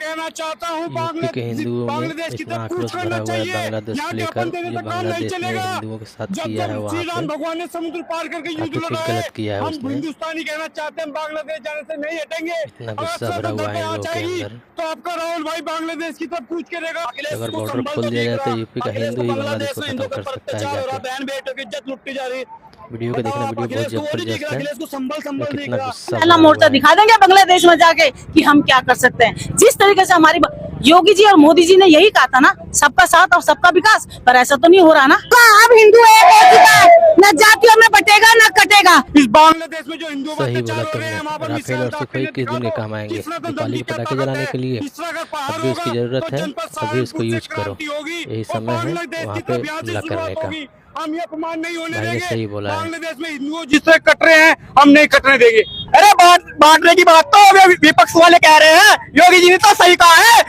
कहना चाहता हूँ यूपी के हिंदुओं में इतना आक्रोश भरा हुआ है बांग्लादेश को लेकर। जो बांग्लादेश ने हिंदुओं के साथ किया है वहाँ पे भगवान ने समुद्र पार करके युद्ध काफी कुछ लड़ा गलत किया है हम उसने। हिंदुस्तानी कहना चाहते हैं, बांग्लादेश जाने से नहीं हटेंगे। इतना गुस्सा भरा हुआ है इन लोगों के अंदर। तो आपका राहुल भाई बांग्लादेश की तरफ कूच करेगा। अगर बॉर्डर खोल दिया जाए तो यूपी का हिंदू ही बांग्लादेश को खत्म कर सकता है जाके। बहन बेटों की इज्जत लुटती जा रही। वीडियो को देखना, वीडियो बहुत जबरदस्त है। कितना गुस्सा पहला मोर्चा दिखा देंगे बांग्लादेश में जाके कि हम क्या कर सकते हैं। जिस तरीके से हमारी योगी जी और मोदी जी ने यही कहा था ना, सबका साथ और सबका विकास, पर ऐसा तो नहीं हो रहा ना। अब हिंदू एक हो चुका है, न जातियों में बटेगा न कटेगा। इस बांग्लादेश में जो हिंदू सही बोला तुमने। राफेल और सुखोई किस दिन के काम आएंगे? दीपावली के पटाखे जलाने के लिए अभी उसकी जरूरत है, अभी इसको यूज करो। यही समय है वहाँ पे हमला करने का। हम ये अपमान नहीं होने भाई ने देंगे। सही बोला है। बांग्लादेश में हिंदुओं जिससे कट रहे हैं हम नहीं कटने देंगे। अरे बांटने की बात तो विपक्ष वाले कह रहे हैं, योगी जी ने तो सही कहा है।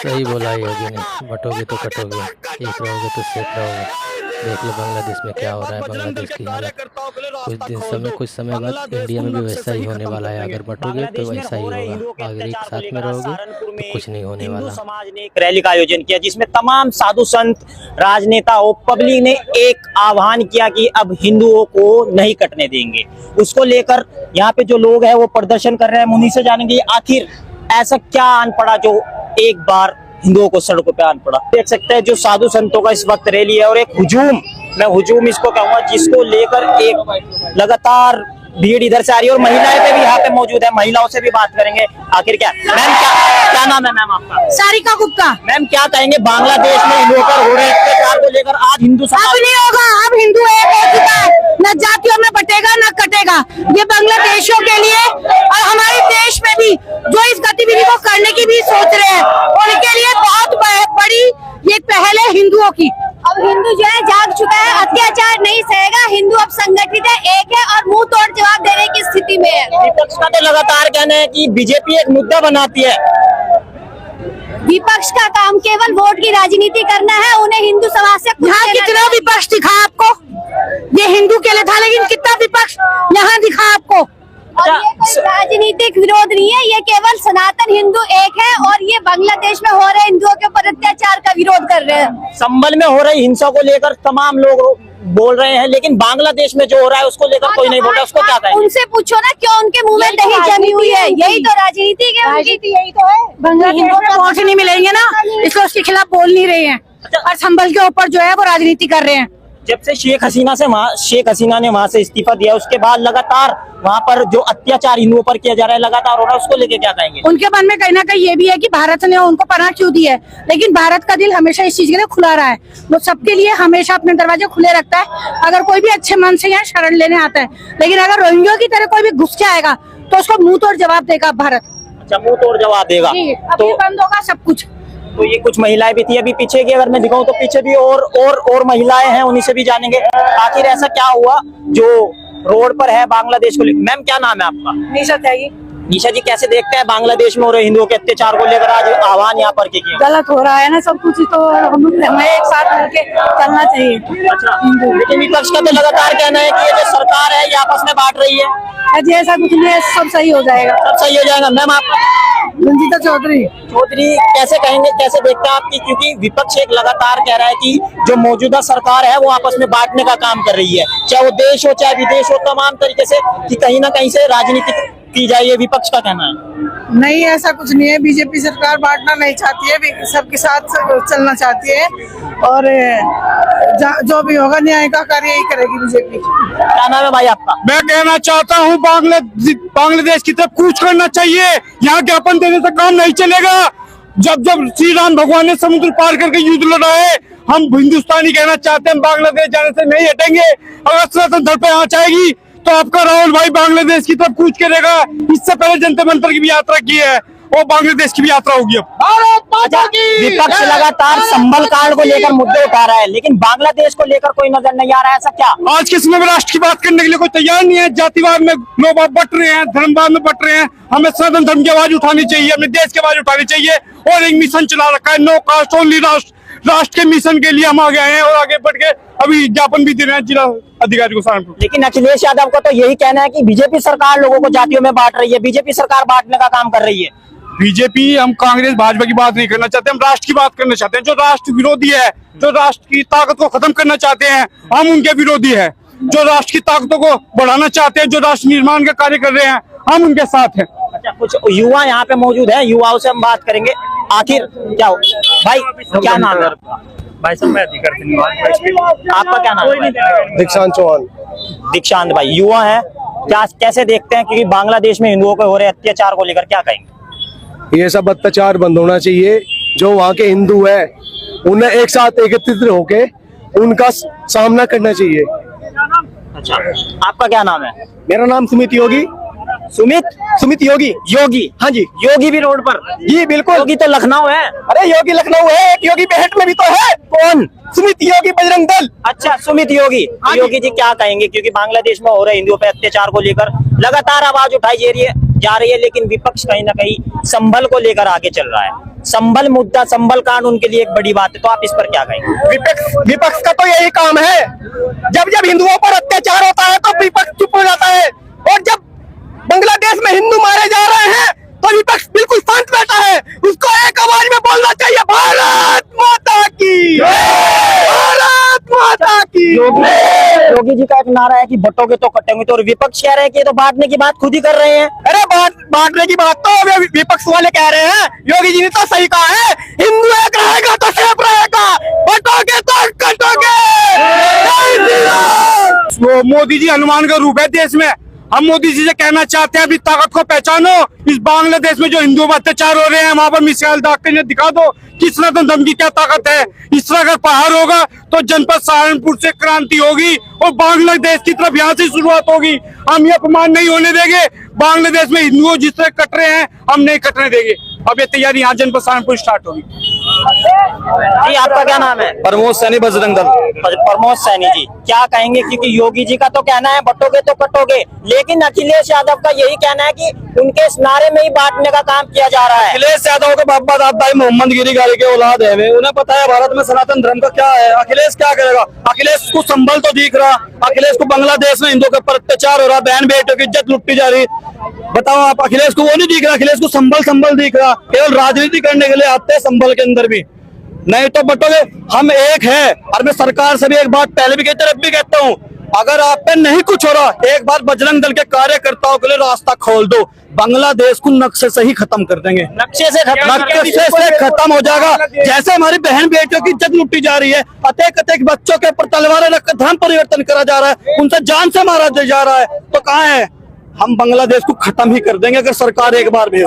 सही बोला योगी ने, बटोगे तो कटोगे, एक रहोगे तो सेफ रहोगे। देख लो बांग्लादेश में क्या हो रहा है। बांग्लादेश की हालत कुछ समय बाद इंडिया में भी वैसा ही होने वाला है। अगर बटोगे तो वैसा ही होगा। अगर एक साथ में रहोगे तो कुछ नहीं होने वाला। समाज ने एक रैली का आयोजन किया जिसमें तमाम साधु संत, राजनेताओं, पब्लिक ने एक आह्वान किया कि अब हिंदुओं को नहीं कटने देंगे। उसको लेकर यहाँ पे जो लोग हैं वो प्रदर्शन कर रहे हैं। उन्हीं से जानेंगे आखिर ऐसा क्या आन पड़ा जो एक बार हिंदुओं को सड़कों पे आन पड़ा। देख सकते हैं जो साधु संतों का इस वक्त रैली है और एक हुजूम, मैं हुजूम इसको कहूंगा, जिसको लेकर एक लगातार भीड़ इधर से आ रही है और महिलाएं पे भी यहाँ पे मौजूद है। महिलाओं से भी बात करेंगे आखिर क्या। मैम क्या नाम है मैम आपका? सारिका गुप्ता। मैम क्या कहेंगे बांग्लादेश में हिंदुओं पर हो रहे अत्याचार को लेकर? आज हिंदू अब नहीं होगा, अब हिंदू एक हो चुका है, न जातियों में बटेगा न कटेगा। ये बांग्लादेशियों के लिए और हमारे देश में भी जो इस गतिविधि को करने की भी सोच रहे हैं, उनके लिए बहुत बड़ी ये पहल है हिंदुओं की। अब हिंदू जो है जाग चुका है, अत्याचार नहीं सहेगा। हिंदू अब संगठित है, एक है और मुंह तोड़ जवाब देने की स्थिति में है। विपक्ष का तो लगातार कहना है कि बीजेपी एक मुद्दा बनाती है। विपक्ष का काम केवल वोट की राजनीति करना है, उन्हें हिंदू समाज से यहाँ कितना विपक्ष दिखा आपको? ये हिंदू के लिए था, लेकिन कितना विपक्ष यहाँ दिखा आपको? और ये कोई राजनीतिक विरोध नहीं है, ये केवल सनातन हिंदू एक है और ये बांग्लादेश में हो रहे हिंदुओं के ऊपर अत्याचार का विरोध कर रहे हैं। संभल में हो रही हिंसा को लेकर तमाम लोग बोल रहे हैं, लेकिन बांग्लादेश में जो हो रहा है उसको लेकर कोई नहीं बोल रहा। उसको क्या कहें? उनसे पूछो ना क्यों उनके मुंह में दही जमी हुई है। यही तो राजनीति है उनकी, यही तो है। हिंदुओं को वोट नहीं मिलेंगे ना, इसलिए उसके खिलाफ बोल नहीं रहे हैं और संभल के ऊपर जो है वो राजनीति कर रहे हैं। जब से शेख हसीना ने वहाँ से इस्तीफा दिया, उसके बाद लगातार वहाँ पर जो अत्याचार हिंदुओं पर किया जा रहा है लगातार हो रहा है, उसको लेके क्या कहेंगे? उनके मन में कहीं ना कहीं ये भी है कि भारत ने उनको पनाह क्यों दी है, लेकिन भारत का दिल हमेशा इस चीज के लिए खुला रहा है। वो सबके लिए हमेशा अपने दरवाजे खुले रखता है। अगर कोई भी अच्छे मन से यहाँ शरण लेने आता है, लेकिन अगर रोहिंग्या की तरह कोई भी घुस के आएगा तो उसको मुंह तोड़ जवाब देगा भारत। अच्छा, मुंह तोड़ जवाब देगा तो बंद होगा सब कुछ। तो ये कुछ महिलाएं भी थी अभी पीछे की, अगर मैं दिखाऊं तो पीछे भी और महिलाएं हैं, उन्हीं से भी जानेंगे आखिर ऐसा क्या हुआ जो रोड पर है बांग्लादेश को लेकर। मैम क्या नाम है आपका? निशा चाहिए। निशा जी कैसे देखते हैं बांग्लादेश में हो रहे हिंदुओं के अत्याचार को लेकर आज आह्वान यहाँ पर किया? गलत हो रहा है ना सब कुछ, तो हमें एक साथ मिलके चलना चाहिए। अच्छा, लेकिन विपक्ष का तो लगातार कहना है कि ये जो सरकार है ये आपस में बांट रही है। जी ऐसा कुछ नहीं है, सब सही हो जाएगा। सब सही हो जाएगा। मैम आप? रंजीता चौधरी। कैसे कहेंगे, कैसे देखते हैं आपकी? क्योंकि विपक्ष एक लगातार कह रहा है कि जो मौजूदा सरकार है वो आपस में बांटने का काम कर रही है, चाहे वो देश हो चाहे विदेश हो, तमाम तरीके से कि कहीं ना कहीं से राजनीति की जाए, ये विपक्ष का कहना है। नहीं ऐसा कुछ नहीं है, बीजेपी सरकार बांटना नहीं चाहती है, सबके साथ चलना चाहती है और जो भी होगा न्याय का कार्य यही करेगी बीजेपी। क्या नाम है भाई आपका? मैं कहना चाहता हूँ बांग्लादेश की तरफ कूच करना चाहिए। यहाँ ज्ञापन देने से काम नहीं चलेगा। जब श्री राम भगवान ने समुद्र पार करके युद्ध लड़ा है, हम हिंदुस्तानी कहना चाहते हैं बांग्लादेश जाने से नहीं हटेंगे। अगर सनातन धर्म पे आँच आएगी तो आपका राहुल भाई बांग्लादेश की तरफ कूच करेगा। इससे पहले जंतर मंतर की भी यात्रा की है और बांग्लादेश की भी यात्रा होगी। अब विपक्ष लगातार संभल कांड को लेकर मुद्दे उठा रहा है, लेकिन बांग्लादेश को लेकर कोई नजर नहीं आ रहा है। ऐसा क्या? आज के समय में राष्ट्र की बात करने के लिए कोई तैयार नहीं है। जातिवाद में लोग बट रहे हैं, धर्मवाद में बट रहे हैं। हमें सनातन धर्म की आवाज उठानी चाहिए, अपने देश की आवाज उठानी चाहिए। और एक मिशन चला रखा है, नो कास्ट ओनली राष्ट्र के मिशन के लिए हम आ गए हैं और आगे बढ़ के अभी ज्ञापन भी दे रहे हैं जिला अधिकारी को सहारनपुर। लेकिन अखिलेश यादव का तो यही कहना है कि बीजेपी सरकार लोगों को जातियों में बांट रही है, बीजेपी सरकार बांटने का काम कर रही है। बीजेपी, हम कांग्रेस भाजपा की बात नहीं करना चाहते, हम राष्ट्र की बात करना चाहते हैं। जो राष्ट्र विरोधी है, जो राष्ट्र की ताकत को खत्म करना चाहते हैं, हम उनके विरोधी है। जो राष्ट्र की ताकतों को बढ़ाना चाहते हैं, जो राष्ट्र निर्माण का कार्य कर रहे हैं, हम उनके साथ हैं। अच्छा, कुछ युवा यहाँ पे मौजूद है, युवाओं से हम बात करेंगे। आखिर क्या हो भाई, क्या नाम है भाई साहब? मैं अधिकार धन्यवाद। आपका? क्या नाम है? दीक्षांत चौहान। दीक्षांत भाई, युवा है, क्या कैसे देखते हैं क्योंकि बांग्लादेश में हिंदुओं को हो रहे अत्याचार को लेकर क्या कहेंगे? ये सब अत्याचार बंद होना चाहिए। जो वहाँ के हिंदू है उन्हें एक साथ एकत्रित होके उनका सामना करना चाहिए। अच्छा, आपका क्या नाम है? मेरा नाम सुमित योगी। सुमित योगी। योगी? हाँ जी। योगी भी रोड पर? जी बिल्कुल। योगी तो लखनऊ है। अरे योगी लखनऊ है, एक योगी बेहट में भी तो है। कौन? सुमित योगी बजरंग दल। अच्छा, सुमित योगी। योगी जी क्या कहेंगे क्योंकि बांग्लादेश में हो रहे हिंदुओं पे अत्याचार को लेकर लगातार आवाज उठाई जा रही है, लेकिन विपक्ष कहीं ना कहीं संभल को लेकर आगे चल रहा है। संभल मुद्दा, संभल कांड उनके लिए एक बड़ी बात है, तो आप इस पर क्या कहेंगे? विपक्ष का तो यही काम है, जब जब हिंदुओं पर अत्याचार होता है तो विपक्ष चुप हो जाता है, और जब बांग्लादेश में हिंदू मारे जा रहे हैं तो विपक्ष बिल्कुल शांत बैठा है। उसको एक आवाज में बोलना चाहिए, भारत माता की, भारत माता की। योगी जी का एक नारा है कि बटोगे तो कटेंगे, तो विपक्ष कह रहे हैं कि ये तो बांटने की बात खुद ही कर रहे हैं। अरे बांटने की बात तो विपक्ष वाले कह रहे हैं, योगी जी ने तो सही कहा है, हिंदू एक रहेगा तो सेफ रहेगा, बटोगे तो कटोगे। मोदी जी हनुमान का रूप है देश में। हम मोदी जी से कहना चाहते हैं, अपनी ताकत को पहचानो। इस बांग्लादेश में जो हिंदुओं पर अत्याचार हो रहे हैं, वहां पर मिसाइल दाग के दिखा दो किस तरह दम की क्या ताकत है। इस तरह अगर पहाड़ होगा तो जनपद सहारनपुर से क्रांति होगी और बांग्लादेश की तरफ यहाँ से शुरुआत होगी। हम ये अपमान नहीं होने देंगे। बांग्लादेश में हिंदुओं जिस तरह कट रहे हैं, हम नहीं कटने देंगे। अब ये तैयारी यहाँ जनपद सहारनपुर स्टार्ट होगी। जी, आपका क्या नाम है? प्रमोद सैनी, बजरंग दल। प्रमोद सैनी जी, क्या कहेंगे क्योंकि योगी जी का तो कहना है बटोगे तो कटोगे, लेकिन अखिलेश यादव का यही कहना है कि उनके इस नारे में ही बांटने का काम किया जा रहा है। अखिलेश यादव के बाबा दादा मोहम्मद गिरी गाड़ी के औलाद है, उन्हें पता है भारत में सनातन धर्म का क्या है। अखिलेश क्या करेगा? अखिलेश को संभल तो दिख रहा, अखिलेश को बांग्लादेश में हिंदुओं के ऊपर अत्याचार हो रहा, बहन बेटों की इज्जत लुटती जा रही। बताओ आप, अखिलेश को वो नहीं दिख रहा, अखिलेश को संभल दिख रहा। केवल राजनीति करने के लिए आते हैं संभल के अंदर भी, नहीं तो बटोगे। हम एक है, और मैं सरकार से भी एक बात पहले भी कहता, अब भी कहता हूँ, अगर आप पे नहीं कुछ हो रहा, एक बार बजरंग दल के कार्यकर्ताओं के लिए रास्ता खोल दो, बांग्लादेश को नक्शे से ही खत्म कर देंगे। नक्शे से खत्म हो जाएगा। जैसे हमारी बहन बेटियों की इज्जत लुटी जा रही है, अतेक बच्चों के ऊपर तलवारें रखकर धर्म परिवर्तन करा जा रहा है, उनसे जान से मारा जा रहा है, तो कहाँ है? हम बांग्लादेश को खत्म ही कर देंगे अगर सरकार एक बार भेज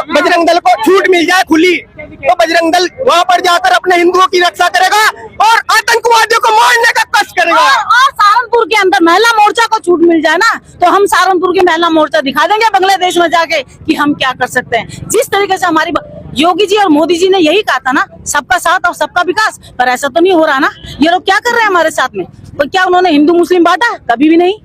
बजरंग दल को छूट मिल जाए खुली, तो बजरंग दल वहाँ पर जाकर अपने हिंदुओं की रक्षा करेगा और आतंकवादियों को मारने का कष्ट करेगा। और सहारनपुर के अंदर महिला मोर्चा को छूट मिल जाए ना, तो हम सहारनपुर की महिला मोर्चा दिखा देंगे बांग्लादेश में जाके कि हम क्या कर सकते हैं। जिस तरीके से हमारी योगी जी और मोदी जी ने यही कहा था ना, सबका साथ और सबका विकास, पर ऐसा तो नहीं हो रहा ना। ये लोग क्या कर रहे हैं हमारे साथ में? तो क्या उन्होंने हिंदू मुस्लिम बांटा? कभी भी नहीं।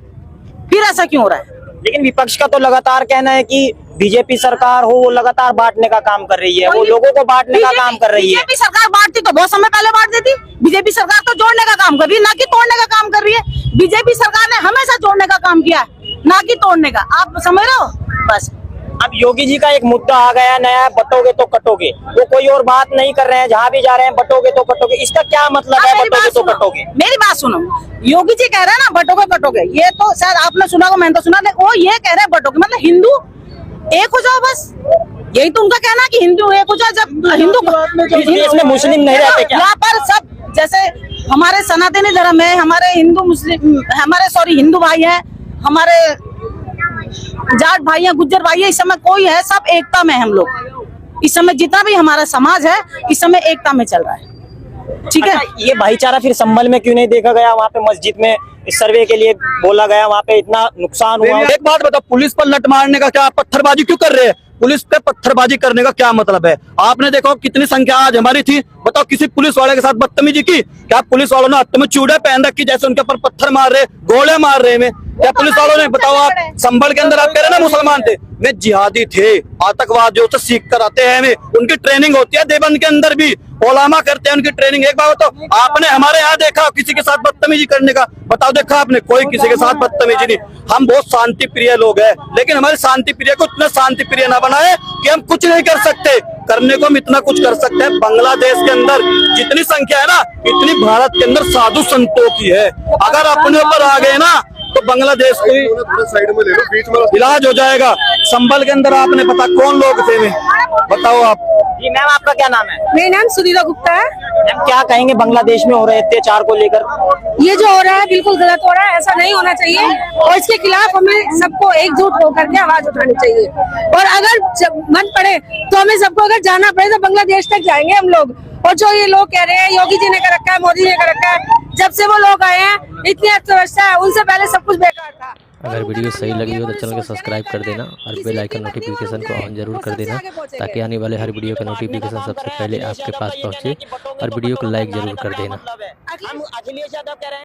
फिर ऐसा क्यों हो रहा है? लेकिन विपक्ष का तो लगातार कहना है कि बीजेपी सरकार हो वो लगातार बांटने का काम कर रही है, वो लोगों को बांटने का काम कर रही है। बीजेपी सरकार बांटती तो बहुत समय पहले बांट देती। बीजेपी सरकार तो जोड़ने का काम कर रही है, ना कि तोड़ने का काम कर रही है। बीजेपी सरकार ने हमेशा जोड़ने का काम किया है, ना कि तोड़ने का। आप समझ रहे हो? बस अब योगी जी का एक मुद्दा आ गया नया, बटोगे तो कटोगे। वो कोई और बात नहीं कर रहे हैं, जहाँ भी जा रहे हैं बटोगे तो कटोगे। इसका क्या मतलब है बटोगे तो कटोगे? मेरी बात सुनो, योगी जी कह रहे हैं ना बटोगे कटोगे, ये तो शायद आपने सुना हो, मैंने तो सुना, वो ये कह रहे हैं बटोगे मतलब हिंदू एक हो जाओ, बस यही तो उनका कहना है कि हिंदू एक हो जाओ। जब हिंदू देश में मुस्लिम नहीं रहते क्या? यहाँ पर सब जैसे हमारे सनातनी धर्म है, हमारे हिंदू मुस्लिम, हमारे हिंदू भाई है, हमारे जाट भाई है, गुज्जर भाई है, इस समय कोई है, सब एकता में हम लोग। इस समय जितना भी हमारा समाज है इस समय एकता में चल रहा है। ठीक है। अच्छा, ये भाईचारा फिर संभल में क्यों नहीं देखा गया? वहाँ पे मस्जिद में इस सर्वे के लिए बोला गया, वहाँ पे इतना नुकसान हुआ। एक बात बताओ, पुलिस पर लट मारने का क्या, पत्थरबाजी क्यों कर रहे हैं? पुलिस पे पत्थरबाजी करने का क्या मतलब है? आपने देखो कितनी संख्या आज हमारी थी, बताओ किसी पुलिस वाले के साथ बदतमीजी की? क्या पुलिस वालों ने हाथ में चूड़े पहन रखी, जैसे उनके ऊपर पत्थर मार रहे, गोले मार रहे में? क्या पुलिस वालों ने? बताओ आप, संभल के अंदर आप कह रहे ना मुसलमान थे, वे जिहादी थे, आतंकवादियों से सीख कर आते हैं, उनकी ट्रेनिंग होती है देवबंद के अंदर भी, ओलामा करते हैं उनकी ट्रेनिंग। एक बार तो आपने हमारे यहाँ देखा किसी के साथ बदतमीजी करने का? बताओ, देखा आपने? कोई किसी के साथ बदतमीजी नहीं। हम बहुत शांति प्रिय लोग हैं, लेकिन हमारे शांति प्रिय को इतना शांति प्रिय ना बनाए कि हम कुछ नहीं कर सकते। करने को हम इतना कुछ कर सकते हैं। बांग्लादेश के अंदर जितनी संख्या है ना, इतनी भारत के अंदर साधु संतों की है। अगर अपने ऊपर आ गए ना तो बांग्लादेश को साइड में ले लो, बीच में इलाज हो जाएगा। संभल के अंदर आपने पता कौन लोग थे में? बताओ आप। जी मैम, आपका क्या नाम है? मेरा नाम सुनीता गुप्ता है। मैम, क्या कहेंगे बांग्लादेश में हो रहे अत्याचार को लेकर? ये जो हो रहा है बिल्कुल गलत हो रहा है, ऐसा नहीं होना चाहिए और इसके खिलाफ हमें सबको एकजुट होकर के आवाज उठानी चाहिए। और अगर मन पड़े तो हमें सबको अगर जाना पड़े तो बांग्लादेश तक जाएंगे हम लोग। और जो ये लोग कह रहे हैं योगी जी ने कर रखा है, मोदी ने कर रखा है, जब से वो लोग आए हैं इतनी अर्थव्यवस्था है, उनसे पहले सब कुछ बेकार था। अगर वीडियो सही लगी हो तो चैनल को सब्सक्राइब कर देना और बेल आइकन नोटिफिकेशन को ऑन जरूर कर देना, ताकि आने वाले हर वीडियो का नोटिफिकेशन सबसे पहले आपके पास पहुंचे। और वीडियो को लाइक जरूर कर देना। हम अखिलेश यादव कह रहे हैं